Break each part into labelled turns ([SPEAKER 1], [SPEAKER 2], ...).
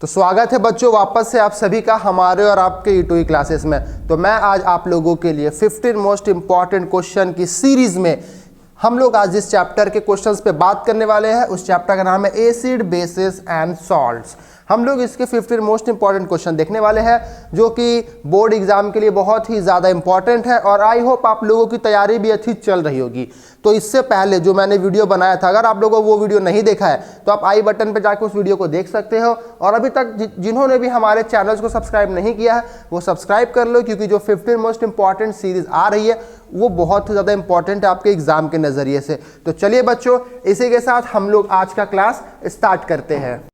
[SPEAKER 1] तो स्वागत है बच्चों वापस से आप सभी का हमारे और आपके E2E क्लासेस में। तो मैं आज आप लोगों के लिए 15 मोस्ट इंपॉर्टेंट क्वेश्चन की सीरीज में हम लोग आज जिस चैप्टर के क्वेश्चंस पे बात करने वाले हैं उस चैप्टर का नाम है एसिड बेसिस एंड सॉल्ट्स। हम लोग इसके 15 मोस्ट इंपॉर्टेंट क्वेश्चन देखने वाले हैं जो कि बोर्ड एग्जाम के लिए बहुत ही ज़्यादा इंपॉर्टेंट है और आई होप आप लोगों की तैयारी भी अच्छी चल रही होगी। तो इससे पहले जो मैंने वीडियो बनाया था, अगर आप लोगों को वो वीडियो नहीं देखा है तो आप आई बटन पर जाकर उस वीडियो को देख सकते हो। और अभी तक जिन्होंने भी हमारे चैनल्स को सब्सक्राइब नहीं किया है वो सब्सक्राइब कर लो, क्योंकि जो 15 मोस्ट इंपॉर्टेंट सीरीज आ रही है वो बहुत ज़्यादा इंपॉर्टेंट है आपके एग्जाम के नज़रिए से। तो चलिए बच्चों, इसी के साथ हम लोग आज का क्लास स्टार्ट करते हैं।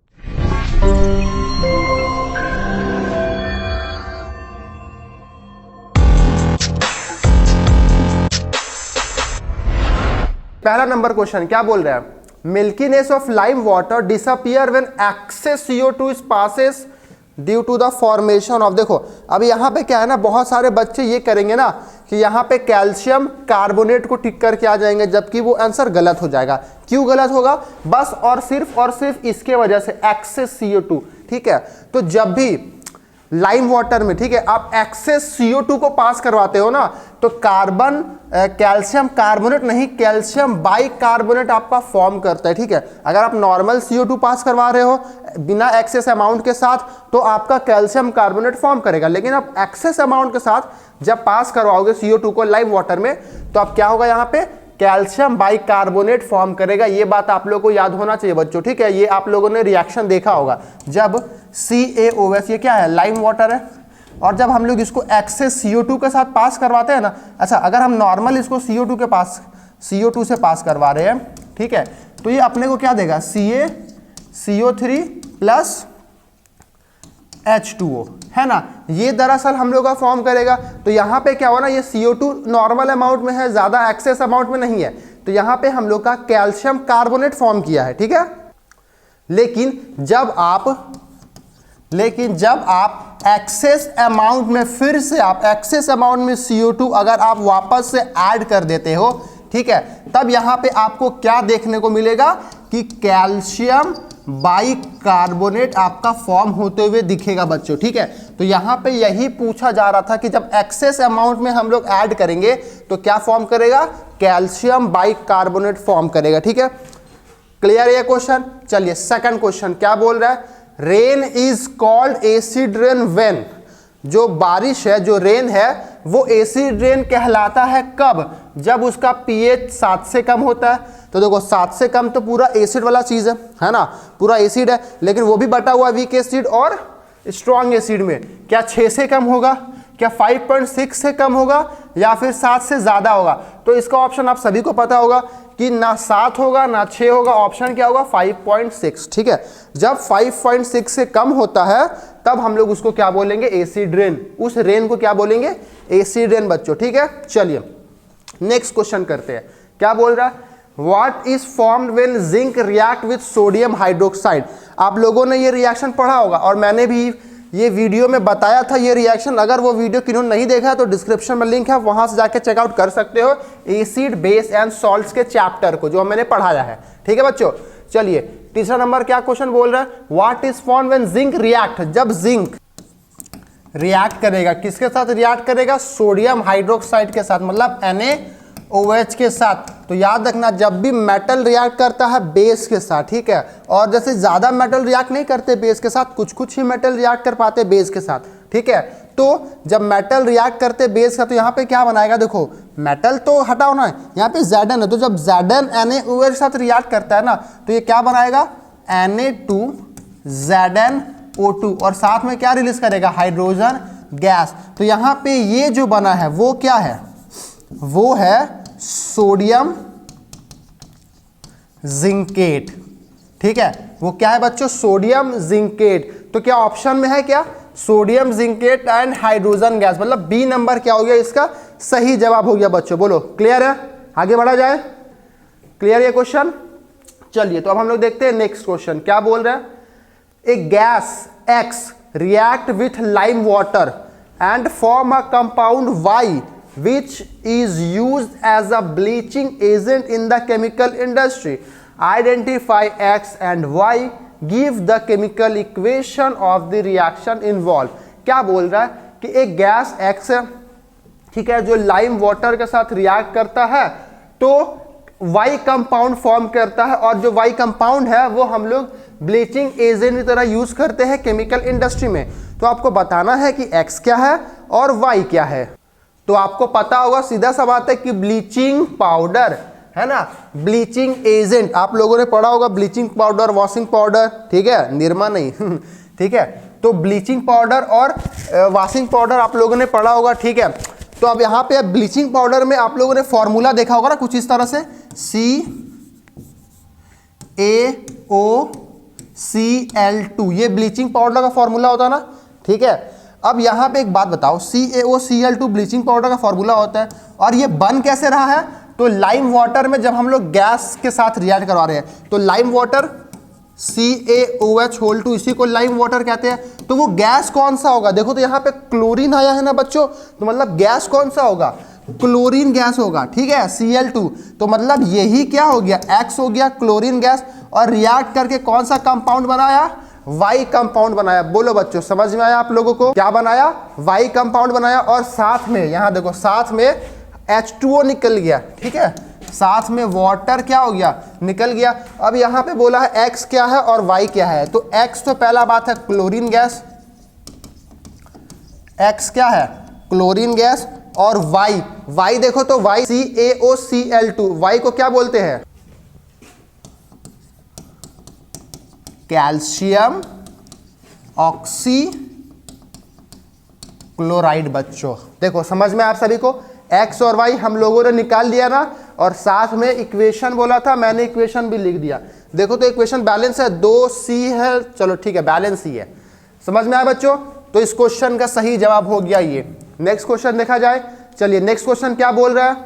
[SPEAKER 1] पहला नंबर क्वेश्चन क्या बोल रहा है? Milkiness of lime water disappear when excess CO2 passes due to the formation of. देखो अब यहाँ पे क्या है ना, बहुत सारे बच्चे ये करेंगे ना कि यहाँ पे कैल्शियम कार्बोनेट को टिक करके आ जाएंगे, जबकि वो आंसर गलत हो जाएगा। क्यों गलत होगा? बस और सिर्फ इसके वजह से एक्सेस CO2। ठीक है, तो जब भी लाइम वाटर में, ठीक है, आप एक्सेस CO2 को पास करवाते हो ना तो कार्बन कैल्शियम कार्बोनेट नहीं, कैल्शियम बाइकार्बोनेट आपका फॉर्म करता है। ठीक है, अगर आप नॉर्मल CO2 पास करवा रहे हो बिना एक्सेस अमाउंट के साथ तो आपका कैल्शियम कार्बोनेट फॉर्म करेगा, लेकिन आप एक्सेस अमाउंट के साथ जब पास करवाओगे CO2 को लाइम वाटर में तो अब क्या होगा, यहाँ पे कैल्शियम बाइकार्बोनेट फॉर्म करेगा। ये बात आप लोगों को याद होना चाहिए बच्चों। ठीक है, ये आप लोगों ने रिएक्शन देखा होगा जब CaOH, ये क्या है, लाइम वाटर है, और जब हम लोग इसको एक्सेस CO2 के साथ पास करवाते हैं ना, अच्छा अगर हम नॉर्मल इसको CO2 से पास करवा रहे हैं, ठीक है, तो ये अपने को क्या देगा, CO3 प्लस H2O, है ना, ये दरअसल हम लोग का फॉर्म करेगा। तो यहाँ पे क्या हुआ ना, ये CO2 नॉर्मल अमाउंट में है, ज्यादा एक्सेस अमाउंट में नहीं है, तो यहाँ पे हम लोग का कैल्शियम कार्बोनेट फॉर्म किया है। ठीक है, लेकिन जब आप एक्सेस अमाउंट में फिर से आप एक्सेस अमाउंट में CO2 अगर आप वापस से ऐड कर देते हो, ठीक है, तब यहाँ पे आपको क्या देखने को मिलेगा कि कैल्शियम बाइकार्बोनेट आपका फॉर्म होते हुए दिखेगा बच्चों। ठीक है, तो यहाँ पे यही पूछा जा रहा था कि जब एक्सेस अमाउंट में हम लोग ऐड करेंगे तो क्या फॉर्म करेगा, कैल्शियम बाइकार्बोनेट फॉर्म करेगा। ठीक है, क्लियर है ये क्वेश्चन? चलिए सेकंड क्वेश्चन क्या बोल रहा है, rain is called acid rain when. जो बारिश है, जो रेन है, वो एसिड रेन कहलाता है कब? जब उसका pH 7 से कम होता है। तो देखो 7 से कम तो पूरा एसिड वाला चीज है ना, पूरा एसिड है, लेकिन वो भी बटा हुआ वीक एसिड और स्ट्रॉन्ग एसिड में। क्या 6 से कम होगा, क्या 5.6 से कम होगा, या फिर 7 से ज्यादा होगा? तो इसका ऑप्शन आप सभी को पता होगा कि ना 7 होगा ना 6 होगा, ऑप्शन क्या होगा, 5.6। ठीक है, जब 5.6 से कम होता है तब हम लोग उसको क्या बोलेंगे, एसिड रेन। उस रेन को क्या बोलेंगे, एसिड रेन बच्चों। ठीक है, चलिए नेक्स्ट क्वेश्चन करते हैं। क्या बोल रहा है, what is formed when zinc react with sodium hydroxide. आप लोगों ने ये रिएक्शन पढ़ा होगा और मैंने भी ये वीडियो में बताया था ये रिएक्शन। अगर वो वीडियो किन्होंने नहीं देखा है तो डिस्क्रिप्शन में लिंक है, वहां से जाके चेकआउट कर सकते हो एसिड बेस एंड सॉल्ट्स के चैप्टर को जो मैंने पढ़ाया है। ठीक है बच्चों, चलिए तीसरा नंबर क्या क्वेश्चन बोल रहा है, what is formed when zinc react. जब जिंक रिएक्ट करेगा, किसके साथ रिएक्ट करेगा, सोडियम हाइड्रोक्साइड के साथ, मतलब NaOH के साथ। तो याद रखना जब भी मेटल रिएक्ट करता है बेस के साथ, ठीक है, और जैसे ज्यादा मेटल रिएक्ट नहीं करते बेस के साथ, कुछ ही मेटल रिएक्ट कर पाते बेस के साथ। ठीक है, तो जब मेटल रिएक्ट करते बेस का तो यहाँ पे क्या बनाएगा, देखो मेटल तो हटाओ ना, यहाँ पे Zn है, तो जब Zn NaOH के साथ रिएक्ट करता है ना तो ये क्या बनाएगा, Na2ZnO2, और साथ में क्या रिलीज करेगा, हाइड्रोजन गैस। तो यहाँ पे ये जो बना है वो क्या है, वो है सोडियम जिंकेट। ठीक है, वो क्या है बच्चों, सोडियम जिंकेट। तो क्या ऑप्शन में है, क्या sodium zincate and hydrogen gas, मतलब बी नंबर क्या हो गया, इसका सही जवाब हो गया बच्चों। बोलो क्लियर है, आगे बढ़ा जाए, क्लियर ये क्वेश्चन? चलिए तो अब हम लोग देखते हैं नेक्स्ट क्वेश्चन क्या बोल रहा है, ए gas X react with lime water and form a compound Y which is used as a bleaching agent in the chemical industry. Identify X and Y give the chemical equation of the reaction involve. क्या बोल रहा है कि एक gas x है, ठीक है, जो लाइम वाटर के साथ रिएक्ट करता है तो वाई कंपाउंड फॉर्म करता है, और जो वाई कंपाउंड है वो हम लोग ब्लीचिंग एजेंट की तरह यूज करते हैं केमिकल इंडस्ट्री में। तो आपको बताना है कि एक्स क्या है और वाई क्या है। तो आपको पता होगा, सीधा सा बात है कि ब्लीचिंग पाउडर है ना, ब्लीचिंग एजेंट आप लोगों ने पढ़ा होगा, ब्लीचिंग पाउडर, वॉशिंग पाउडर, ठीक है, निरमा नहीं ठीक है। तो ब्लीचिंग पाउडर और वॉशिंग पाउडर आप लोगों ने पढ़ा होगा, ठीक है। तो अब यहाँ पे ब्लीचिंग पाउडर में आप लोगों ने फॉर्मूला देखा होगा ना कुछ इस तरह से, CaOCl2, ये ब्लीचिंग पाउडर का फॉर्मूला होता है ना, ठीक है। अब यहाँ पे एक बात बताओ, CaOCl2 ब्लीचिंग पाउडर का फॉर्मूला होता है, और ये बन कैसे रहा है? तो लाइम वाटर में जब हम लोग गैस के साथ रिएक्ट करवा रहे हैं, तो लाइम वाटर CaOH2, इसी को लाइम वाटर कहते हैं। तो वो गैस कौन सा होगा? देखो तो यहाँ पे क्लोरीन आया है ना बच्चों, तो मतलब गैस कौन सा होगा? क्लोरीन गैस होगा, ठीक है, Cl2। तो मतलब यही क्या हो गया? X हो गया, क्लोरीन गैस, और रिएक्ट करके कौन सा कंपाउंड बनाया? वाई कंपाउंड बनाया। बोलो बच्चों, समझ में आया आप लोगों को? क्या बनाया? वाई कंपाउंड बनाया, और साथ में यहाँ देखो, साथ में H2O निकल गया, ठीक है, साथ में वाटर क्या हो गया? निकल गया। अब यहाँ पे बोला है X क्या है और Y क्या है। तो X तो पहला बात है क्लोरीन गैस, X क्या है? क्लोरीन गैस, और Y देखो तो Y CaOCl2, Y को क्या बोलते हैं? Calcium oxy chloride. बच्चों देखो, समझ में आप सभी को? X और Y हम लोगों ने निकाल दिया ना, और साथ में इक्वेशन बोला था, मैंने इक्वेशन भी लिख दिया। देखो तो इक्वेशन बैलेंस है, 2C है, चलो ठीक है, बैलेंस ही है। समझ में आया बच्चों? तो इस क्वेश्चन का सही जवाब हो गया ये। नेक्स्ट क्वेश्चन देखा जाए, चलिए नेक्स्ट क्वेश्चन क्या बोल रहा है?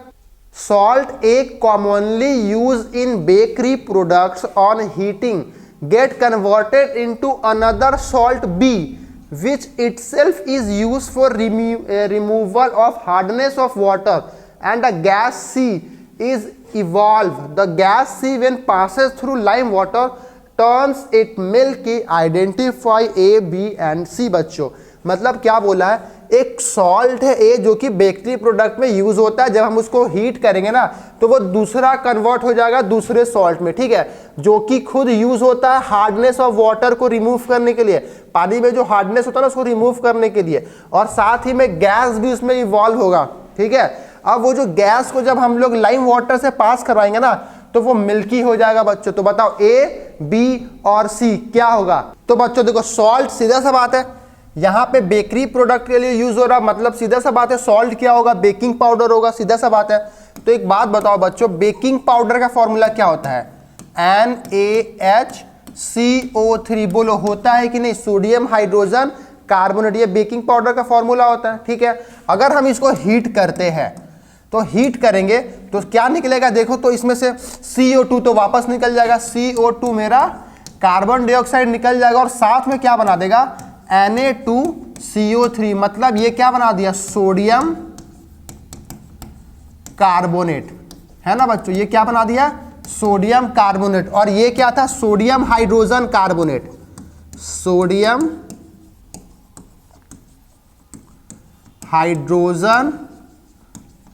[SPEAKER 1] Salt A commonly use in bakery products on heating get converted into another salt B which itself is used for removal of hardness of water, and a gas C is evolved. The gas C when passes through lime water turns it milky. Identify A, B and C। बच्चों मतलब क्या बोला है? एक salt है ए जो कि bakery product में यूज होता है, जब हम उसको हीट करेंगे ना तो वो दूसरा कन्वर्ट हो जाएगा दूसरे सॉल्ट में, ठीक है, जो कि खुद यूज होता है हार्डनेस ऑफ वाटर को रिमूव करने के लिए, पानी में जो हार्डनेस होता है ना उसको रिमूव करने के लिए, और साथ ही में गैस भी उसमें इवॉल्व होगा, ठीक है। अब वो जो गैस को जब हम लोग लाइम वाटर से पास करवाएंगे ना तो वो मिल्की हो जाएगा बच्चों। तो बताओ ए, बी और सी क्या होगा? तो बच्चों देखो, सॉल्ट सीधा सा बात है, यहाँ पे बेकरी प्रोडक्ट के लिए यूज हो रहा, मतलब सीधा सा बात है सॉल्ट क्या होगा? बेकिंग पाउडर होगा, सीधा सा बात है। तो एक बात बताओ बच्चों, बेकिंग पाउडर का फॉर्मूला क्या होता है? NaHCO3। बोलो होता है कि नहीं? सोडियम हाइड्रोजन कार्बोनेट, ये बेकिंग पाउडर का फॉर्मूला होता है, ठीक है। अगर हम इसको हीट करते हैं तो हीट करेंगे तो क्या निकलेगा? देखो तो इसमें से CO2 तो वापस निकल जाएगा, CO2 मेरा कार्बन डाइऑक्साइड निकल जाएगा, और साथ में क्या बना देगा? Na2CO3। मतलब ये क्या बना दिया? सोडियम कार्बोनेट, है ना बच्चों? ये क्या बना दिया? Sodium carbonate. और ये क्या था? Sodium hydrogen carbonate, sodium hydrogen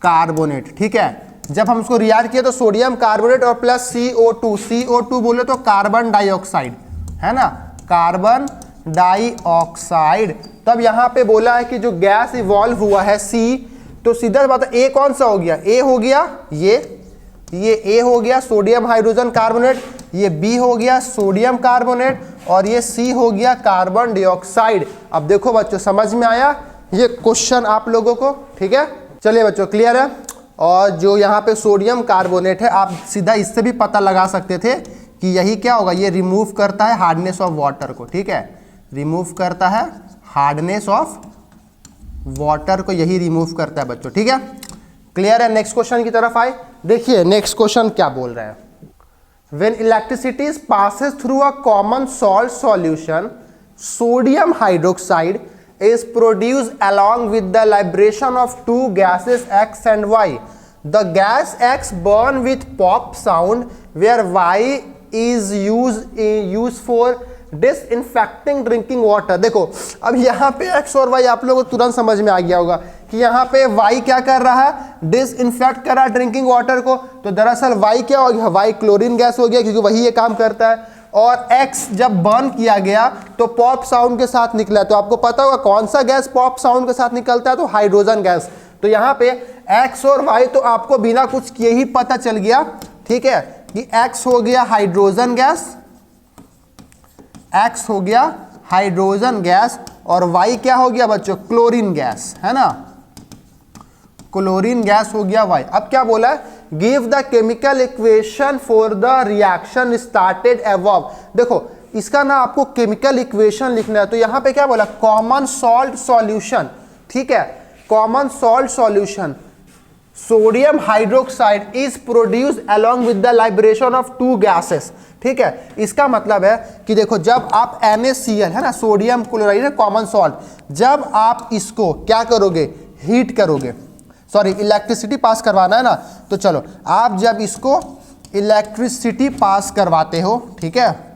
[SPEAKER 1] carbonate, ठीक है। जब हम उसको रिएक्ट किए तो सोडियम कार्बोनेट और प्लस CO2 बोले तो कार्बन डाइऑक्साइड, है ना, कार्बन डाइऑक्साइड। तब यहां पे बोला है कि जो गैस इवॉल्व हुआ है C, तो सीधा बात है ए कौन सा हो गया? ए हो गया, ये ए हो गया सोडियम हाइड्रोजन कार्बोनेट, ये बी हो गया सोडियम कार्बोनेट, और ये सी हो गया कार्बन डाइऑक्साइड। अब देखो बच्चों, समझ में आया ये क्वेश्चन आप लोगों को? ठीक है, चलिए बच्चों क्लियर है। और जो यहाँ पे सोडियम कार्बोनेट है, आप सीधा इससे भी पता लगा सकते थे कि यही क्या होगा? ये रिमूव करता है हार्डनेस ऑफ वाटर को, ठीक है, रिमूव करता है हार्डनेस ऑफ वाटर को, यही रिमूव करता है बच्चों, ठीक है, क्लियर है। नेक्स्ट क्वेश्चन की तरफ आए, देखिए नेक्स्ट क्वेश्चन क्या बोल रहा है। When electricity passes through a common salt solution, sodium hydroxide is produced along with the liberation of two gases X and Y. The gas X burn with pop sound where Y is used for disinfecting drinking water. देखो अब यहाँ पे x और Y आप लोगों को तुरंत समझ में आ गया होगा कि यहाँ पे वाई क्या कर रहा है, डिसइंफेक्ट कर रहा है ड्रिंकिंग वाटर को। तो दरअसल वाई क्या हो गया, वाई क्लोरीन गैस हो गया, क्योंकि वही ये काम करता है। और एक्स जब बर्न किया गया तो पॉप साउंड के साथ निकला। तो आपको पता होगा कौन सा गैस पॉप साउंड के साथ निकलता है, तो हाइड्रोजन गैस। तो यहाँ पे एक्स और वाई तो आपको बिना कुछ किए ही पता चल गया, ठीक है, कि एक्स हो गया हाइड्रोजन गैस, एक्स हो गया हाइड्रोजन गैस, और वाई क्या हो गया बच्चों, क्लोरीन गैस, है ना, क्लोरीन गैस हो गया वाई। अब क्या बोला है, give the chemical equation for the reaction started above. देखो इसका ना आपको केमिकल इक्वेशन लिखना है। तो यहां पे क्या बोला, कॉमन सॉल्ट सॉल्यूशन, ठीक है, common salt solution sodium hydroxide is produce along with the liberation of two gases, ठीक है। इसका मतलब है कि देखो जब आप NaCl है ना, सोडियम क्लोराइड है कॉमन सॉल्ट, जब आप इसको क्या करोगे, हीट करोगे, सॉरी इलेक्ट्रिसिटी पास करवाना है ना, तो चलो आप जब इसको इलेक्ट्रिसिटी पास करवाते हो, ठीक है,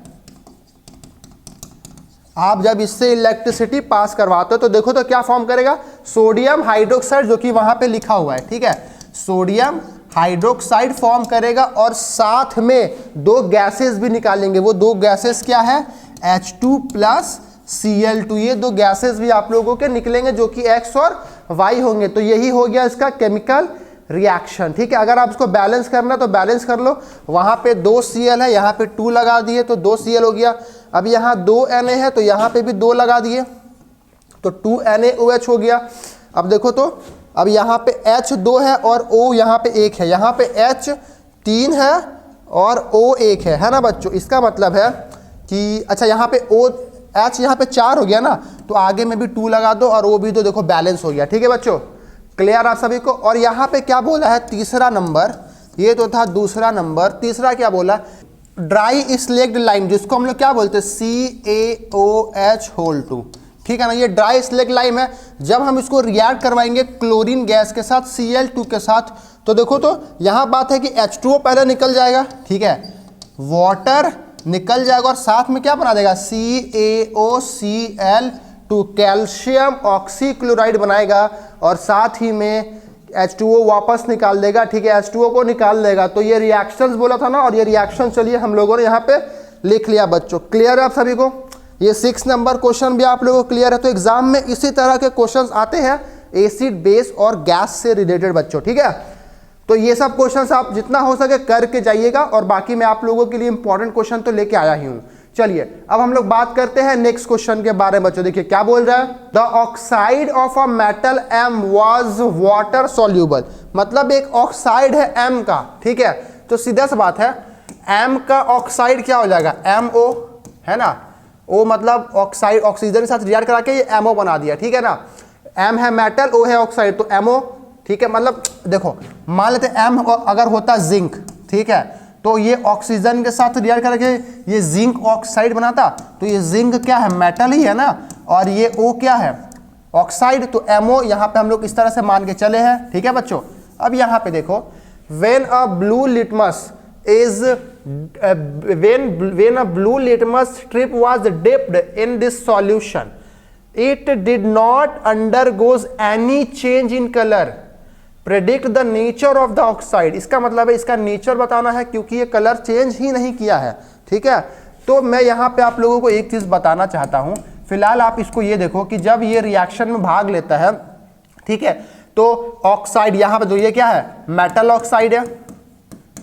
[SPEAKER 1] आप जब इससे इलेक्ट्रिसिटी पास करवाते हो तो देखो तो क्या फॉर्म करेगा, सोडियम हाइड्रोक्साइड, जो कि वहां पे लिखा हुआ है, ठीक है, सोडियम हाइड्रोक्साइड फॉर्म करेगा, और साथ में दो गैसेस भी निकालेंगे। वो दो गैसेस क्या है, H2 प्लस Cl2, ये दो गैसेस भी आप लोगों के निकलेंगे जो कि X और Y होंगे। तो यही हो गया इसका केमिकल रिएक्शन, ठीक है। अगर आप इसको बैलेंस करना तो बैलेंस कर लो, वहां पे 2 Cl है, यहाँ पे 2 लगा दिए तो 2 Cl हो गया। अब यहाँ 2 Na है तो यहाँ पे भी 2 लगा दिए तो 2 NaOH हो गया। अब देखो तो अब यहाँ पे H 2 है और O यहाँ पे 1 है, यहाँ पे H 3 है और O 1 है ना बच्चों। इसका मतलब है कि अच्छा यहाँ पे H यहाँ पे 4 हो गया ना, तो आगे में भी 2 लगा दो और O भी दो, देखो बैलेंस हो गया, ठीक है बच्चों, क्लियर आप सभी को। और यहाँ पे क्या बोला है, तीसरा नंबर, ये तो था दूसरा नंबर, तीसरा क्या बोला, ड्राई स्लेक्ड लाइम, जिसको हम लोग क्या बोलते हैं, CaOH2, ठीक है ना। ये ड्राई स्लेक्ड लाइम है। जब हम इसको रिएक्ट करवाएंगे क्लोरीन गैस के साथ, Cl2 के साथ, तो देखो तो यहाँ बात है कि H2O पहले निकल जाएगा, ठीक है, वाटर निकल जाएगा और साथ में क्या बना देगा, CaOCl2, कैल्शियम ऑक्सीक्लोराइड बनाएगा, और साथ ही में H2O वापस निकाल देगा, ठीक है, H2O को निकाल देगा। तो ये रिएक्शंस बोला था ना, और ये रिएक्शन चलिए हम लोगों ने यहाँ पे लिख लिया बच्चों, क्लियर है आप सभी को। ये 6 नंबर क्वेश्चन भी आप लोगों को क्लियर है। तो एग्जाम में इसी तरह के क्वेश्चंस आते हैं एसिड, बेस और गैस से रिलेटेड बच्चों, ठीक है। तो ये सब क्वेश्चंस आप जितना हो सके करके जाइएगा, और बाकी मैं आप लोगों के लिए इंपॉर्टेंट क्वेश्चन तो लेके आया ही हूँ। चलिए अब हम लोग बात करते हैं नेक्स्ट क्वेश्चन के बारे में बच्चों। देखिए क्या बोल रहा है, the oxide of a metal M was water soluble, मतलब एक ऑक्साइड है M का, ठीक है। तो सीधा सा बात है, M का ऑक्साइड क्या हो जाएगा, MO, है ना, O मतलब ऑक्साइड, ऑक्सीजन के साथ रिएक्ट करा के ये MO बना दिया, ठीक है ना। M है मेटल, O है ऑक्साइड, तो MO, ठीक है। मतलब देखो मान लेते M अगर होता जिंक, ठीक है, तो ये ऑक्सीजन के साथ रिएक्ट करके ये जिंक ऑक्साइड बनाता, तो ये जिंक क्या है, मेटल ही है ना, और ये O क्या है, ऑक्साइड, तो MO यहाँ पे हम लोग इस तरह से मान के चले हैं, ठीक है बच्चों। अब यहाँ पे देखो, when a blue litmus is when a blue litmus strip was dipped in this solution, it did not undergoes any change in color, predict the nature of the oxide। इसका मतलब है इसका नेचर बताना है, क्योंकि ये कलर चेंज ही नहीं किया है, ठीक है। तो मैं यहाँ पे आप लोगों को एक चीज बताना चाहता हूँ। फिलहाल आप इसको ये देखो कि जब ये रिएक्शन में भाग लेता है, ठीक है, तो ऑक्साइड यहाँ पे जो ये क्या है, मेटल ऑक्साइड है,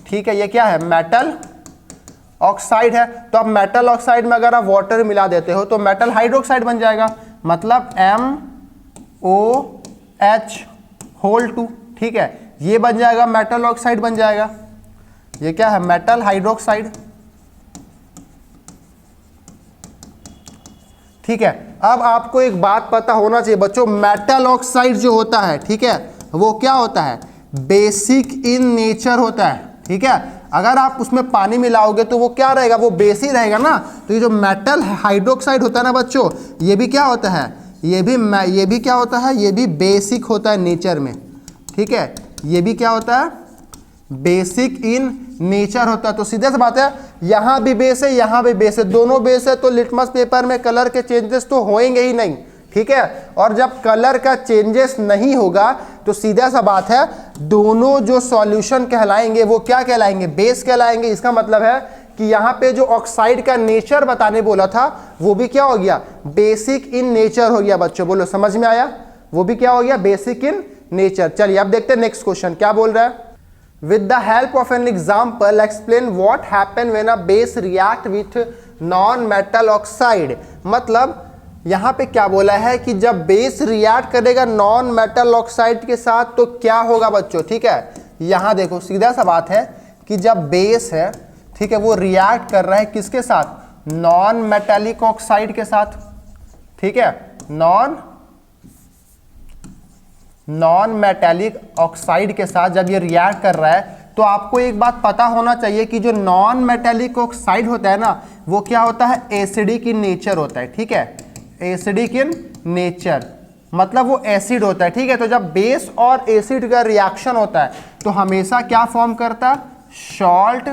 [SPEAKER 1] ठीक है, ये क्या है, मेटल ऑक्साइड है। तो अब मेटल ऑक्साइड में अगर आप वाटर मिला देते हो तो मेटल हाइड्रोक्साइड बन जाएगा, मतलब MOH2, ठीक है, ये बन जाएगा, मेटल ऑक्साइड बन जाएगा। ये क्या है, मेटल हाइड्रोक्साइड, ठीक है। अब आपको एक बात पता होना चाहिए बच्चों, मेटल ऑक्साइड जो होता है, ठीक है, वो क्या होता है, बेसिक इन नेचर होता है, ठीक है। अगर आप उसमें पानी मिलाओगे तो वो क्या रहेगा, वो बेस ही रहेगा ना। तो ये जो मेटल हाइड्रोक्साइड होता है ना बच्चों, ये भी क्या होता है, ये भी क्या होता है, ये भी बेसिक होता है नेचर में, ठीक है। ये भी क्या होता है, बेसिक इन नेचर होता है। तो सीधे सी बात है, यहां भी बेस है, यहां भी बेस है, दोनों बेस है, तो लिटमस पेपर में कलर के चेंजेस तो होंगे ही नहीं, ठीक है। और जब कलर का चेंजेस नहीं होगा तो सीधा सा बात है, दोनों जो सॉल्यूशन कहलाएंगे वो क्या कहलाएंगे, बेस कहलाएंगे। इसका मतलब है कि यहाँ पे जो ऑक्साइड का नेचर बताने बोला था वो भी क्या हो गया, बेसिक इन नेचर हो गया। बच्चों बोलो समझ में आया, वो भी क्या हो गया, बेसिक इन नेचर। चलिए अब देखते हैं नेक्स्ट क्वेश्चन क्या बोल रहा है। With the help of an example, explain what happen when a base react with non-metal oxide। मतलब यहाँ पे क्या बोला है कि जब बेस रिएक्ट करेगा नॉन मेटल ऑक्साइड के साथ तो क्या होगा बच्चों, ठीक है। यहाँ देखो सीधा सा बात है कि जब बेस है, ठीक है, वो रिएक्ट कर रहा है किसके साथ, नॉन मेटेलिक ऑक्साइड के साथ, ठीक है, नॉन मेटेलिक ऑक्साइड के साथ जब ये रिएक्ट कर रहा है तो आपको एक बात पता होना चाहिए कि जो नॉन मेटेलिक ऑक्साइड होता है ना वो क्या होता है, एसिडिक इन नेचर होता है, ठीक है, एसिडिक इन नेचर, मतलब वो एसिड होता है, ठीक है। तो जब बेस और एसिड का रिएक्शन होता है तो हमेशा क्या फॉर्म करता है, सॉल्ट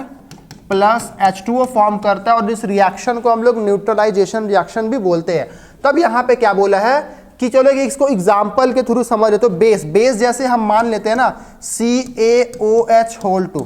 [SPEAKER 1] प्लस H2O फॉर्म करता है, और इस रिएक्शन को हम लोग न्यूट्रलाइजेशन रिएक्शन भी बोलते हैं। तब यहाँ पे क्या बोला है कि चलो कि इसको एग्जाम्पल के थ्रू समझ, तो बेस जैसे हम मान लेते हैं ना CaOH2,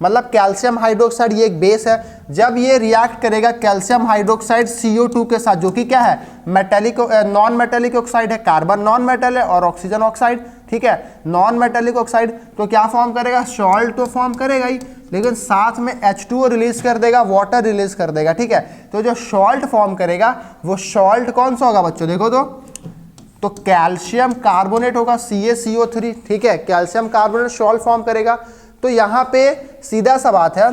[SPEAKER 1] मतलब कैल्शियम हाइड्रोक्साइड, ये एक बेस है। जब ये रिएक्ट करेगा कैल्शियम हाइड्रोक्साइड CO2 के साथ, जो कि क्या है, मेटेलिक नॉन मेटेलिक ऑक्साइड है, कार्बन नॉन मेटल है और ऑक्सीजन ऑक्साइड, ठीक है, नॉन मेटेलिक ऑक्साइड, तो क्या फॉर्म करेगा, सॉल्ट तो फॉर्म करेगा ही, लेकिन साथ में H2O रिलीज कर देगा, वाटर रिलीज कर देगा, ठीक है। तो जो सॉल्ट फॉर्म करेगा वो सॉल्ट कौन सा होगा बच्चों, देखो तो कैल्शियम कार्बोनेट होगा, CaCO3, ठीक है, कैल्शियम कार्बोनेट सॉल्ट फॉर्म करेगा। तो यहाँ पे सीधा सा बात है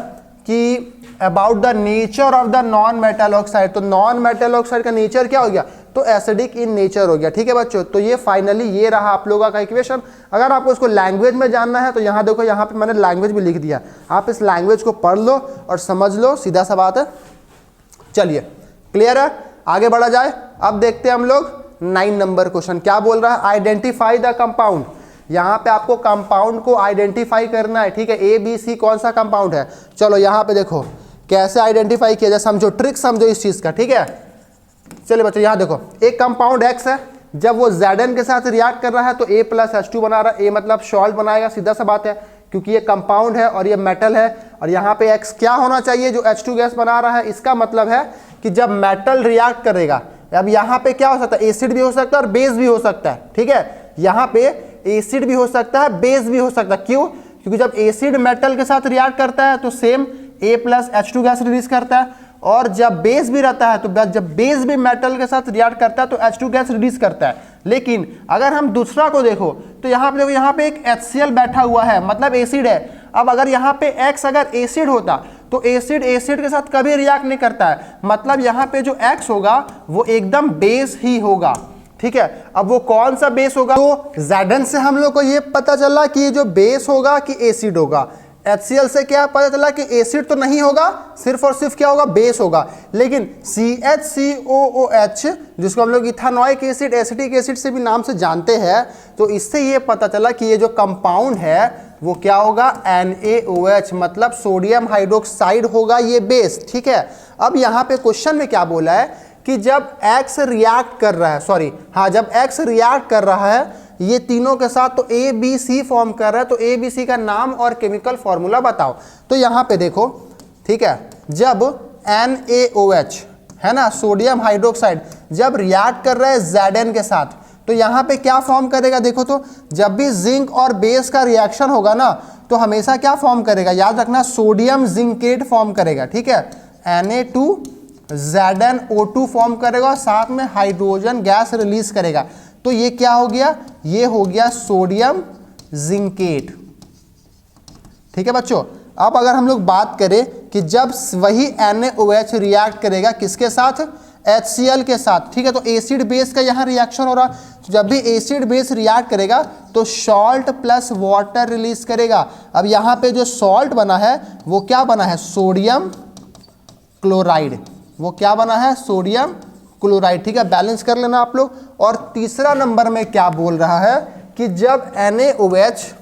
[SPEAKER 1] कि about the nature of the non metal oxide, तो नॉन मेटल ऑक्साइड का नेचर क्या हो गया, तो एसिडिक इन नेचर हो गया, ठीक है बच्चों। तो ये फाइनली ये रहा आप लोगों का इक्वेशन। अगर आपको इसको लैंग्वेज में जानना है तो यहाँ देखो, यहाँ पे मैंने लैंग्वेज भी लिख दिया, आप इस लैंग्वेज को पढ़ लो और समझ लो, सीधा सा बात है। चलिए क्लियर है, आगे बढ़ा जाए। अब देखते हैं हम लोग 9 नंबर क्वेश्चन क्या बोल रहा है, आइडेंटिफाई द कंपाउंड। यहाँ पे आपको कंपाउंड को आइडेंटिफाई करना है, ठीक है, ABC कौन सा कंपाउंड है। चलो यहाँ पे देखो कैसे आइडेंटिफाई किया जाए, समझो, ट्रिक समझो इस चीज का, ठीक है। चलिए बच्चों यहाँ देखो, एक कंपाउंड X है, जब वो Zn के साथ रिएक्ट कर रहा है तो A + H2 बना रहा है, A मतलब सॉल्ट बनाएगा, सीधा सा बात है, क्योंकि ये कंपाउंड है और ये मेटल है। और यहाँ पे X क्या होना चाहिए, जो H2 गैस बना रहा है, इसका मतलब है कि जब मेटल रिएक्ट करेगा, अब यहाँ पे क्या हो सकता है, एसिड भी हो सकता है और बेस भी हो सकता है, ठीक है। यहाँ पे एसिड भी हो सकता है, बेस भी हो सकता है, क्यों, क्योंकि जब एसिड मेटल के साथ रिएक्ट करता है तो same A + H2 gas release करता है, और जब बेस भी रहता है तो जब बेस भी मेटल के साथ रिएक्ट करता है तो H2 गैस रिलीज करता है। लेकिन अगर हम दूसरा को देखो तो यहाँ पे देखो, यहाँ पे एक HCl बैठा हुआ है, मतलब एसिड है। अब अगर यहाँ पे X अगर एसिड होता तो एसिड के साथ कभी रिएक्ट नहीं करता है, मतलब यहाँ पे जो X होगा वो एकदम बेस ही होगा, ठीक है। अब वो कौन सा बेस होगा, तो Zn से हम लोग को ये पता चला कि ये जो बेस होगा कि एसिड होगा। HCl से क्या पता चला कि एसिड तो नहीं होगा, सिर्फ और सिर्फ क्या होगा, बेस होगा। लेकिन CHCOOH जिसको हम लोग इथानोइक एसिड, एसिटिक एसिड से भी नाम से जानते हैं, तो इससे ये पता चला कि ये जो कंपाउंड है वो क्या होगा, NaOH, मतलब सोडियम हाइड्रोक्साइड होगा, ये बेस, ठीक है। अब यहाँ पे क्वेश्चन में क्या बोला है कि जब X रिएक्ट कर रहा है, जब X रिएक्ट कर रहा है ये तीनों के साथ, तो ABC फॉर्म कर रहा है, तो ABC का नाम और केमिकल फॉर्मूला बताओ। तो यहाँ पे देखो, ठीक है, जब NaOH है ना, सोडियम हाइड्रोक्साइड, जब रिएक्ट कर रहा है Zn के साथ, तो यहाँ पे क्या फॉर्म करेगा, देखो तो जब भी जिंक और बेस का रिएक्शन होगा ना तो हमेशा क्या फॉर्म करेगा, याद रखना, सोडियम जिंकेट फॉर्म करेगा, ठीक है, Na2ZnO2 फॉर्म करेगा और साथ में हाइड्रोजन गैस रिलीज करेगा। तो ये क्या हो गया, ये हो गया सोडियम जिंकेट, ठीक है बच्चों। अब अगर हम लोग बात करें कि जब वही NaOH रिएक्ट करेगा किसके साथ, HCl के साथ, ठीक है, तो एसिड बेस का यहाँ रिएक्शन हो रहा, तो जब भी एसिड बेस रिएक्ट करेगा तो सॉल्ट प्लस वाटर रिलीज करेगा। अब यहाँ पे जो सॉल्ट बना है वो क्या बना है, सोडियम क्लोराइड, वो क्या बना है, सोडियम क्लोराइड, ठीक है, बैलेंस कर लेना आप लोग। और तीसरा नंबर में क्या बोल रहा है कि जब NaOH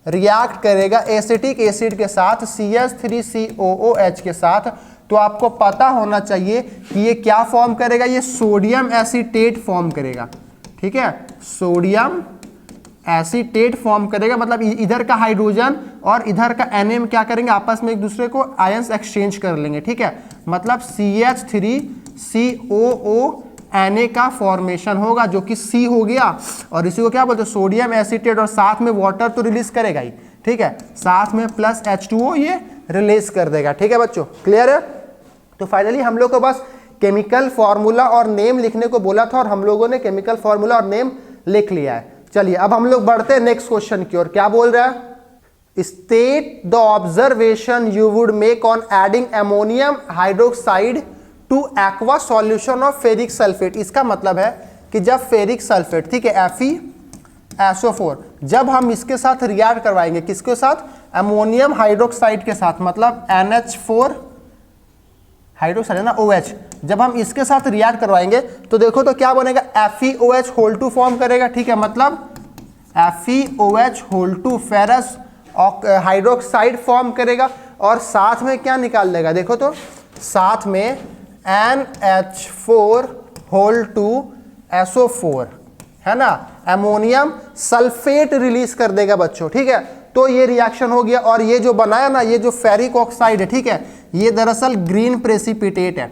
[SPEAKER 1] रिएक्ट करेगा एसिटिक एसिड के साथ CH3COOH के साथ, तो आपको पता होना चाहिए कि ये क्या फॉर्म करेगा, ये सोडियम एसीटेट फॉर्म करेगा। ठीक है, सोडियम एसीटेट फॉर्म करेगा, मतलब इधर का हाइड्रोजन और इधर का Na क्या करेंगे, आपस में एक दूसरे को आयंस एक्सचेंज कर लेंगे। ठीक है, मतलब CH3COO का फॉर्मेशन होगा, जो कि C हो गया, और इसी को क्या बोलते हैं, सोडियम एसीटेट, और साथ में वाटर तो रिलीज करेगा ही। ठीक है, साथ में प्लस H2O ये रिलीज कर देगा। ठीक है बच्चों, क्लियर है। तो फाइनली हम लोग को बस केमिकल फॉर्मूला और नेम लिखने को बोला था, और हम लोगों ने केमिकल फॉर्मूला और नेम लिख लिया है। चलिए अब हम लोग बढ़ते हैं नेक्स्ट क्वेश्चन की ओर। क्या बोल रहा है, state the observation you would make on adding ammonium hydroxide to aqua solution of ferric sulphate. इसका मतलब है कि जब फेरिक सल्फेट, ठीक है, FeSO4, जब हम इसके साथ रिएक्ट करवाएंगे, किसके साथ, अमोनियम हाइड्रोक्साइड के साथ, मतलब NH4 हाइड्रोक्साइड है ना, OH, जब हम इसके साथ रिएक्ट करवाएंगे तो देखो तो क्या बनेगा, FeOH होल 2 फॉर्म करेगा। ठीक है, मतलब FeOH whole 2 ferrous hydroxide form करेगा, और साथ में क्या निकाल देगा, देखो तो साथ में NH4 होल 2 SO4 है ना, अमोनियम सल्फेट रिलीज कर देगा बच्चों। ठीक है, तो ये रिएक्शन हो गया, और ये जो बनाया ना, ये जो फेरिक ऑक्साइड है, ठीक है, ये दरअसल ग्रीन प्रेसिपिटेट है।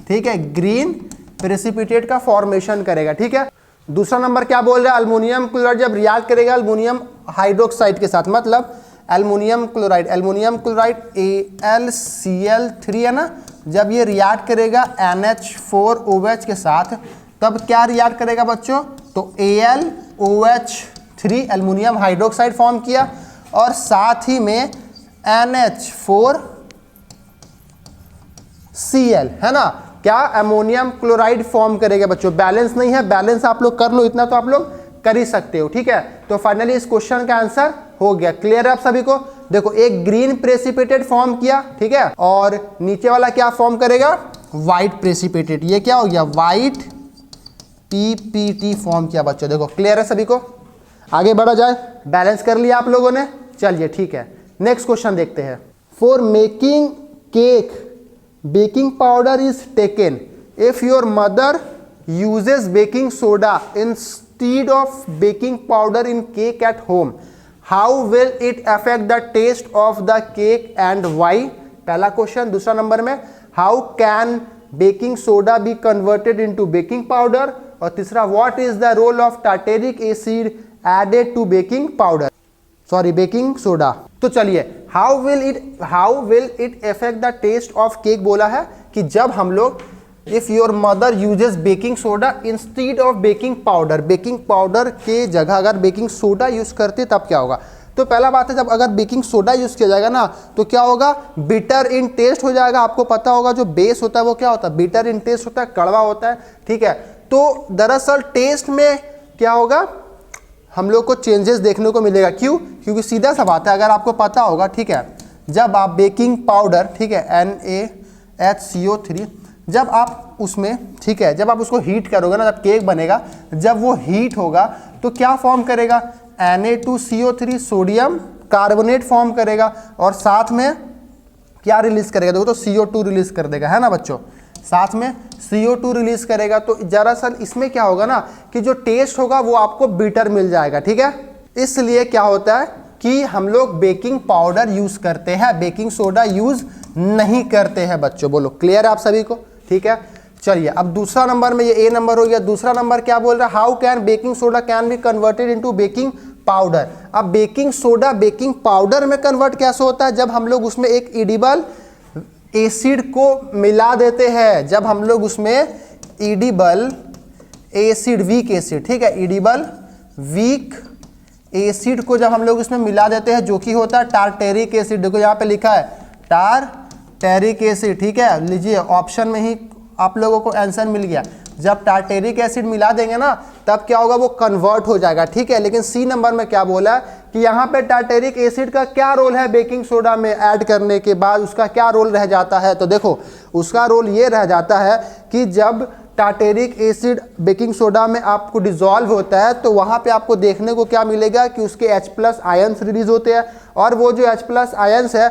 [SPEAKER 1] ठीक है, ग्रीन प्रेसिपिटेट का फॉर्मेशन करेगा। ठीक है, दूसरा नंबर क्या बोल रहा है, अल्मोनियम क्लोराइड जब रिएक्ट करेगा अल्मोनियम हाइड्रोक्साइड के साथ, मतलब अल्मोनियम क्लोराइड AlCl3 है ना, जब ये रिएक्ट करेगा NH4OH के साथ, तब क्या रिएक्ट करेगा बच्चों, तो AlOH3 अल्मोनियम हाइड्रोक्साइड फॉर्म किया, और साथ ही में NH4Cl है ना, क्या अमोनियम क्लोराइड फॉर्म करेगा बच्चों। बैलेंस नहीं है, बैलेंस आप लोग कर लो, इतना तो आप लोग कर ही सकते हो। ठीक है, तो फाइनली इस क्वेश्चन का आंसर हो गया। क्लियर है आप सभी को। देखो, एक ग्रीन प्रेसिपिटेट फॉर्म किया, ठीक है, और नीचे वाला क्या फॉर्म करेगा, व्हाइट प्रेसिपिटेट। ये क्या हो गया, व्हाइट PPT फॉर्म किया बच्चों। देखो क्लियर है सभी को, आगे बढ़ा जाए। बैलेंस कर लिया आप लोगों ने, चलिए ठीक है, नेक्स्ट क्वेश्चन देखते हैं। For making cake baking powder is taken if your mother uses baking soda instead of baking powder in cake at home, how will it affect the taste of the cake and why. पहला क्वेश्चन। दूसरा नंबर में, how can baking soda be converted into baking powder, और तीसरा, what is the role of tartaric acid added to baking powder, sorry baking soda. तो चलिए, how will it affect the taste of cake बोला है कि जब हम लोग, if your mother uses baking soda instead of baking powder, baking powder के जगह अगर बेकिंग सोडा यूज करते तब क्या होगा। तो पहला बात है, जब अगर बेकिंग सोडा यूज किया जाएगा ना, तो क्या होगा, बिटर इन टेस्ट हो जाएगा। आपको पता होगा जो बेस होता है वो क्या होता है, बिटर इन टेस्ट होता है, कड़वा होता है। ठीक है, तो दरअसल टेस्ट में क्या होगा, हम लोग को चेंजेस देखने को मिलेगा। क्यों, क्योंकि सीधा सा बात है, अगर आपको पता होगा, ठीक है, जब आप बेकिंग पाउडर, ठीक है, NaHCO3, जब आप उसमें, ठीक है, जब आप उसको हीट करोगे ना, जब केक बनेगा, जब वो हीट होगा तो क्या फॉर्म करेगा, Na2CO3 सोडियम कार्बोनेट फॉर्म करेगा, और साथ में क्या रिलीज करेगा, देखो तो CO2 रिलीज कर देगा, है ना बच्चों, साथ में CO2 रिलीज करेगा। तो दरअसल इसमें क्या होगा ना, कि जो टेस्ट होगा वो आपको बिटर मिल जाएगा। ठीक है, इसलिए क्या होता है कि हम लोग बेकिंग पाउडर यूज करते हैं, बेकिंग सोडा यूज नहीं करते हैं बच्चों। बोलो क्लियर है आप सभी को। ठीक है, चलिए अब दूसरा नंबर में, ये A नंबर हो गया। दूसरा नंबर क्या बोल रहा है, how can baking soda can be converted into baking powder. अब बेकिंग सोडा बेकिंग पाउडर में कन्वर्ट कैसे होता है, जब हम लोग उसमें एक एडिबल एसिड को मिला देते हैं, जब हम लोग उसमें एडिबल एसिड, वीक एसिड, ठीक है, एडिबल वीक एसिड को जब हम लोग इसमें मिला देते हैं, जो कि होता है टार्टेरिक एसिड। देखो यहाँ पे लिखा है टार्टेरिक एसिड। ठीक है, लीजिए ऑप्शन में ही आप लोगों को आंसर मिल गया। जब टार्टेरिक एसिड मिला देंगे ना, तब क्या होगा, वो कन्वर्ट हो जाएगा। ठीक है, लेकिन C नंबर में क्या बोला है कि यहाँ पे टार्टेरिक एसिड का क्या रोल है बेकिंग सोडा में ऐड करने के बाद, उसका क्या रोल रह जाता है। तो देखो उसका रोल ये रह जाता है कि जब टार्टेरिक एसिड बेकिंग सोडा में आपको डिजॉल्व होता है तो वहाँ पे आपको देखने को क्या मिलेगा कि उसके H+ आयंस रिलीज होते हैं और वो जो H+ आयंस है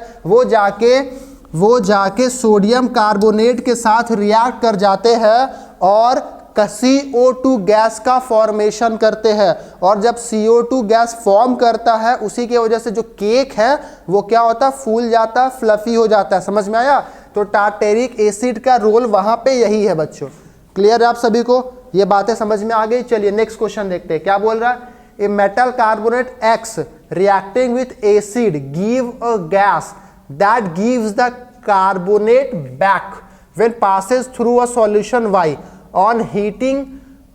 [SPEAKER 1] वो जाके सोडियम कार्बोनेट के साथ रिएक्ट कर जाते हैं और CO2 गैस का फॉर्मेशन करते हैं। और जब CO2 गैस फॉर्म करता है उसी की वजह से जो केक है वो क्या होता है, फूल जाता है, फ्लफी हो जाता है। समझ में आया? तो टार्टेरिक एसिड का रोल वहां पे यही है बच्चों। क्लियर है आप सभी को? ये बातें समझ में आ गई। चलिए नेक्स्ट क्वेश्चन देखते हैं क्या बोल रहा है। A metal carbonate X reacting with acid give a gas that gives the carbonate back when passes through a solution Y. On heating,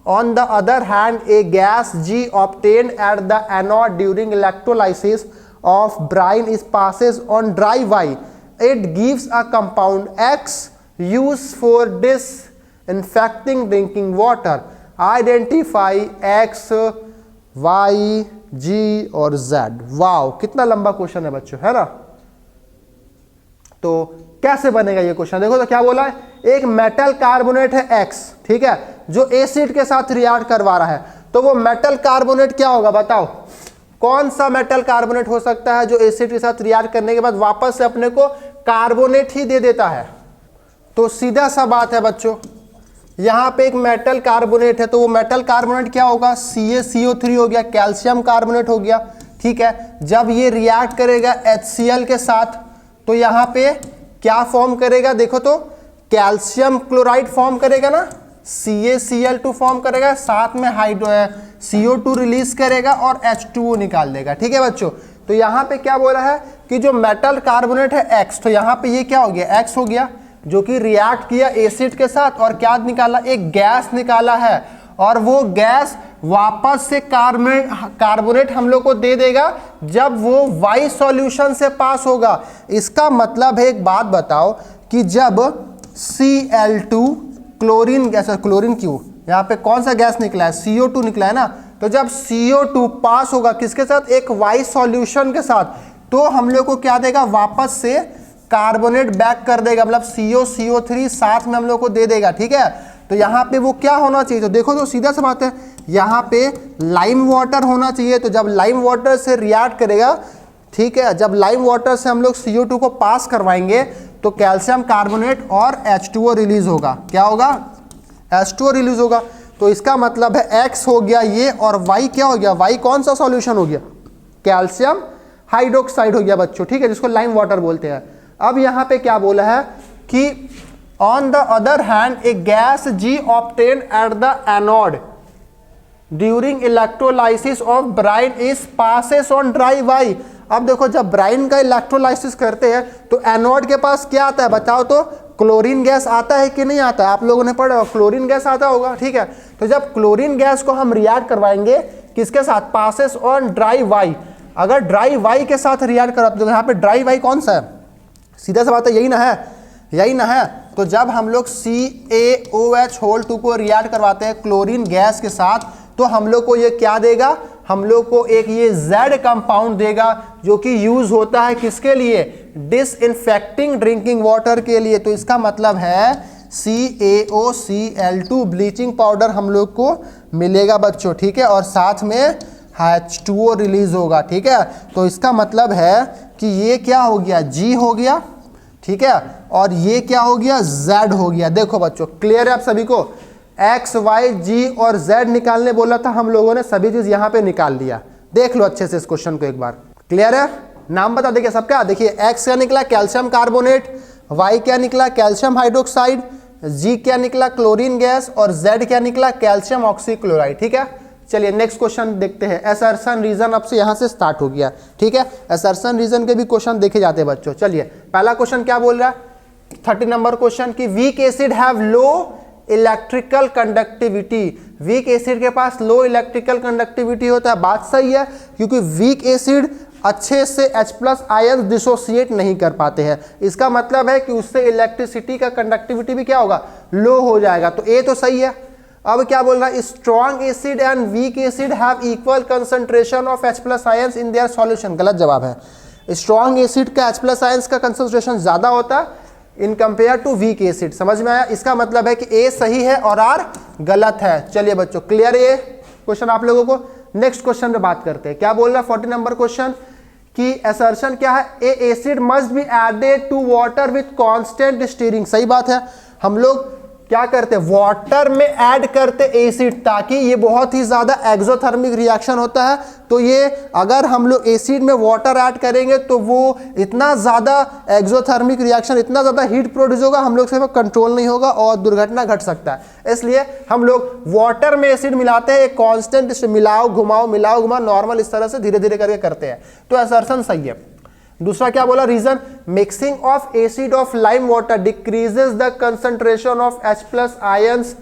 [SPEAKER 1] on the other hand, a gas G obtained at the anode during electrolysis of brine is passes on dry Y. It gives a compound X used for disinfecting drinking water. Identify X, Y, G और Z. Wow, कितना लंबा question है बच्चों, है ना? तो कैसे बनेगा ये क्वेश्चन? देखो तो क्या बोला है, एक मेटल कार्बोनेट है X, ठीक है, जो एसिड के साथ रिएक्ट करवा रहा है। तो वो मेटल कार्बोनेट क्या होगा बताओ? कौन सा मेटल कार्बोनेट हो सकता है जो एसिड के साथ रिएक्ट करने के बाद वापस से अपने को कार्बोनेट ही दे देता है? तो सीधा सा बात है बच्चों, यहां पे एक मेटल कार्बोनेट है तो वो मेटल कार्बोनेट क्या होगा? CaCO3 हो गया, कैल्शियम कार्बोनेट हो गया, ठीक है। जब ये रिएक्ट करेगा HCl के साथ तो यहां पे क्या फॉर्म करेगा? देखो तो कैल्शियम क्लोराइड फॉर्म करेगा ना, CaCl2 फॉर्म करेगा, साथ में CO2 रिलीज करेगा और H2O निकाल देगा, ठीक है बच्चों। तो यहाँ पे क्या बोला है कि जो मेटल कार्बोनेट है X, तो यहाँ पे ये क्या हो गया? X हो गया, जो कि रिएक्ट किया एसिड के साथ और क्या निकाला? एक गैस निकाला है और वो गैस वापस से कार्बोनेट हम लोग को दे देगा जब वो Y सॉल्यूशन से पास होगा। इसका मतलब है, एक बात बताओ कि जब Cl2 क्लोरीन गैस, क्लोरीन क्यों, यहाँ पे कौन सा गैस निकला है? CO2 निकला है ना। तो जब CO2 पास होगा किसके साथ? एक Y सॉल्यूशन के साथ, तो हम लोग को क्या देगा? वापस से कार्बोनेट बैक कर देगा, मतलब CO3 साथ में हम लोग को दे देगा, ठीक है। तो यहाँ पे वो क्या होना चाहिए? तो देखो तो सीधा सा बात है, यहाँ पे लाइम वाटर होना चाहिए। तो जब लाइम वाटर से रिएक्ट करेगा, ठीक है, जब लाइम वाटर से हम लोग CO2 को पास करवाएंगे तो कैल्शियम कार्बोनेट और H2O रिलीज होगा। क्या होगा? H2O रिलीज होगा। तो इसका मतलब है X हो गया ये और Y क्या हो गया? Y कौन सा सॉल्यूशन हो गया? कैल्शियम हाइड्रोक्साइड हो गया बच्चों, ठीक है, जिसको लाइम वाटर बोलते हैं। अब यहाँ पे क्या बोला है कि on the other hand A gas G obtained at the anode during electrolysis of brine is passes on dry Y. अब देखो जब ब्राइन का इलेक्ट्रोलाइसिस करते हैं तो एनोड के पास क्या आता है बताओ तो? क्लोरीन गैस आता है कि नहीं आता है? आप लोगों ने पढ़ा, क्लोरीन गैस आता होगा, ठीक है। तो जब क्लोरीन गैस को हम रिएक्ट करवाएंगे किसके साथ? Passes on dry Y. अगर ड्राई वाई के साथ रिएक्ट करा तो यहाँ पे ड्राई वाई कौन सा है? सीधा सा बात है, यही ना है, यही ना है। तो जब हम लोग CaOH2 को रिएक्ट करवाते हैं क्लोरीन गैस के साथ तो हम लोग को ये क्या देगा? हम लोग को एक ये Z कंपाउंड देगा जो कि यूज होता है किसके लिए? डिसइंफेक्टिंग ड्रिंकिंग वाटर के लिए। तो इसका मतलब है CaOCl2 ब्लीचिंग पाउडर हम लोग को मिलेगा बच्चों, ठीक है, और साथ में H2O रिलीज होगा, ठीक है। तो इसका मतलब है कि ये क्या हो गया? G हो गया, ठीक है, और ये क्या हो गया? Z हो गया। देखो बच्चों क्लियर है आप सभी को? X, Y, G और Z निकालने बोला था हम लोगों ने, सभी चीज यहाँ पे निकाल लिया। देख लो अच्छे से इस क्वेश्चन को एक बार। क्लियर है? नाम बता देखिए सबका। देखिए X क्या निकला? Calcium carbonate. Y क्या निकला? Calcium hydroxide. G क्या निकला? Chlorine gas. और Z क्या निकला? कैल्शियम ऑक्सीक्लोराइड, ठीक है। चलिए नेक्स्ट क्वेश्चन देखते हैं। असर्शन रीजन अब से यहाँ से स्टार्ट हो गया, ठीक है। असर्शन रीजन के भी क्वेश्चन देखे जाते हैं बच्चों। चलिए पहला क्वेश्चन क्या बोल रहा है? 30 नंबर क्वेश्चन की week acid have low electrical conductivity. Weak acid के पास लो इलेक्ट्रिकल कंडक्टिविटी होता है। बात सही है, क्योंकि वीक एसिड अच्छे से H+ आयन डिसोसिएट नहीं कर पाते हैं। इसका मतलब है कि उससे इलेक्ट्रिसिटी का कंडक्टिविटी भी क्या होगा? लो हो जाएगा। तो ए तो सही है। अब क्या बोल रहा है? Strong acid and weak acid have equal concentration of H+ ions in their solution. गलत जवाब है। स्ट्रॉन्ग एसिड का H+ आयंस का कंसंट्रेशन ज्यादा होता है, in compare to weak acid. समझ में आया? इसका मतलब है कि ए सही है और आर गलत है। चलिए बच्चों, क्लियर है ये क्वेश्चन आप लोगों को? नेक्स्ट क्वेश्चन पे बात करते हैं। क्या बोल रहा है 40 नंबर क्वेश्चन कि असर्शन क्या है? A acid must be added to water with constant stirring. सही बात है, हम लोग क्या करते हैं, वाटर में ऐड करते एसिड, ताकि ये बहुत ही ज्यादा एक्सोथर्मिक रिएक्शन होता है। तो ये अगर हम लोग एसिड में वाटर ऐड करेंगे तो वो इतना ज्यादा एक्सोथर्मिक रिएक्शन, इतना ज्यादा हीट प्रोड्यूस होगा, हम लोग से कंट्रोल नहीं होगा और दुर्घटना घट सकता है। इसलिए हम लोग वाटर में एसिड मिलाते हैं, एक कांस्टेंट मिलाओ घुमाओ मिलाओ घुमाओ, नॉर्मल इस तरह से धीरे धीरे करके करते हैं। तो असर्शन सही है। दूसरा क्या बोला reason? Mixing of acid of lime water decreases the concentration of H+ ions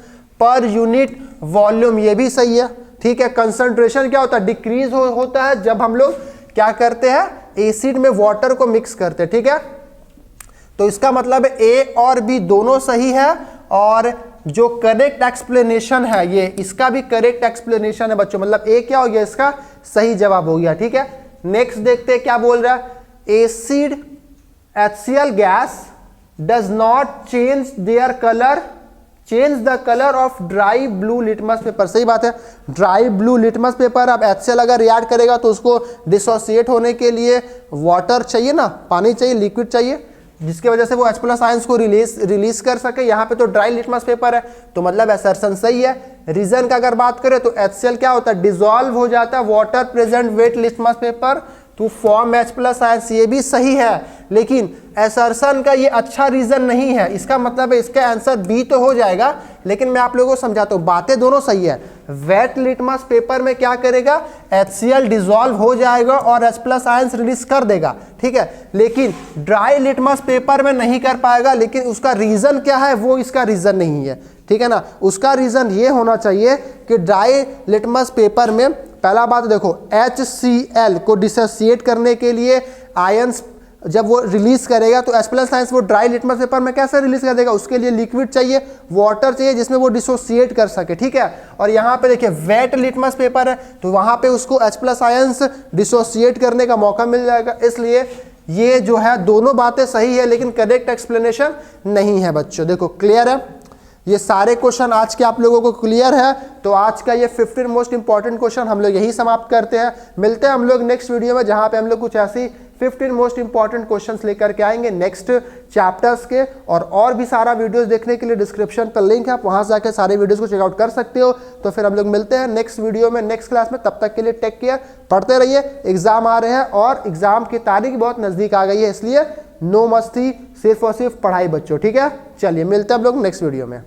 [SPEAKER 1] per unit volume. ये भी सही है, ठीक है। कंसंट्रेशन क्या होता है? डिक्रीज होता है जब हम लोग क्या करते हैं, एसिड में वाटर को मिक्स करते हैं, ठीक है। तो इसका मतलब है ए और बी दोनों सही है, और जो करेक्ट एक्सप्लेनेशन है ये, इसका भी करेक्ट एक्सप्लेनेशन है बच्चों। मतलब ए क्या हो गया, इसका सही जवाब हो गया, ठीक है। नेक्स्ट देखते हैं क्या बोल रहा है। Acid HCl gas does not change their color, change the color of dry blue litmus paper। सही बात है, ड्राई ब्लू लिटमस पेपर अब HCl अगर रिएक्ट करेगा तो उसको डिसोसिएट होने के लिए वाटर चाहिए ना, पानी चाहिए, लिक्विड चाहिए, जिसकी वजह से वो H+ आयंस को रिलीज कर सके। यहाँ पे तो ड्राई लिटमस पेपर है, तो मतलब असर्शन सही है। रीजन का अगर बात करें तो HCl क्या होता है, डिसॉल्व हो जाता है water present wet litmus paper to form H+ ions. ये भी सही है, लेकिन असर्शन का ये अच्छा रीजन नहीं है। इसका मतलब है इसका आंसर बी तो हो जाएगा, लेकिन मैं आप लोगों को समझाता हूं, बातें दोनों सही है। वेट लिटमस पेपर में क्या करेगा, HCl डिसॉल्व हो जाएगा और H+ आयंस रिलीज कर देगा, ठीक है। लेकिन ड्राई लिटमस पेपर में नहीं कर पाएगा, लेकिन उसका रीजन क्या है, वो इसका रीजन नहीं है, ठीक है ना। उसका रीजन ये होना चाहिए कि ड्राई लिटमस पेपर में पहला बात देखो, HCl को डिसोसिएट करने के लिए आयंस जब वो रिलीज करेगा तो H+ आयंस वो ड्राई लिटमस पेपर में कैसे रिलीज कर देगा, उसके लिए लिक्विड चाहिए, वाटर चाहिए, जिसमें वो डिसोसिएट कर सके, ठीक है। और यहाँ पे देखिए वेट लिटमस पेपर है, तो वहाँ पे उसको H+ आयंस डिसोसिएट करने का मौका मिल जाएगा। इसलिए ये जो है दोनों बातें सही है, लेकिन करेक्ट एक्सप्लेनेशन नहीं है बच्चों। देखो क्लियर है, ये सारे क्वेश्चन आज के आप लोगों को क्लियर है। तो आज का ये 15 मोस्ट इंपॉर्टेंट क्वेश्चन हम लोग यही समाप्त करते हैं। मिलते हैं हम लोग नेक्स्ट वीडियो में, जहां पे हम लोग कुछ ऐसी 15 मोस्ट इंपॉर्टेंट क्वेश्चंस लेकर के आएंगे नेक्स्ट चैप्टर्स के। और भी सारा वीडियोस देखने के लिए डिस्क्रिप्शन पर लिंक है, आप वहां से जाकर सारे वीडियोस को चेकआउट कर सकते हो। तो फिर हम लोग मिलते हैं नेक्स्ट वीडियो में, नेक्स्ट क्लास में। तब तक के लिए टेक केयर, पढ़ते रहिए। एग्जाम आ रहे हैं और एग्जाम की तारीख बहुत नजदीक आ गई है, इसलिए नो मस्ती, सिर्फ और सिर्फ पढ़ाई बच्चों, ठीक है। चलिए मिलते हैं हम लोग नेक्स्ट वीडियो में।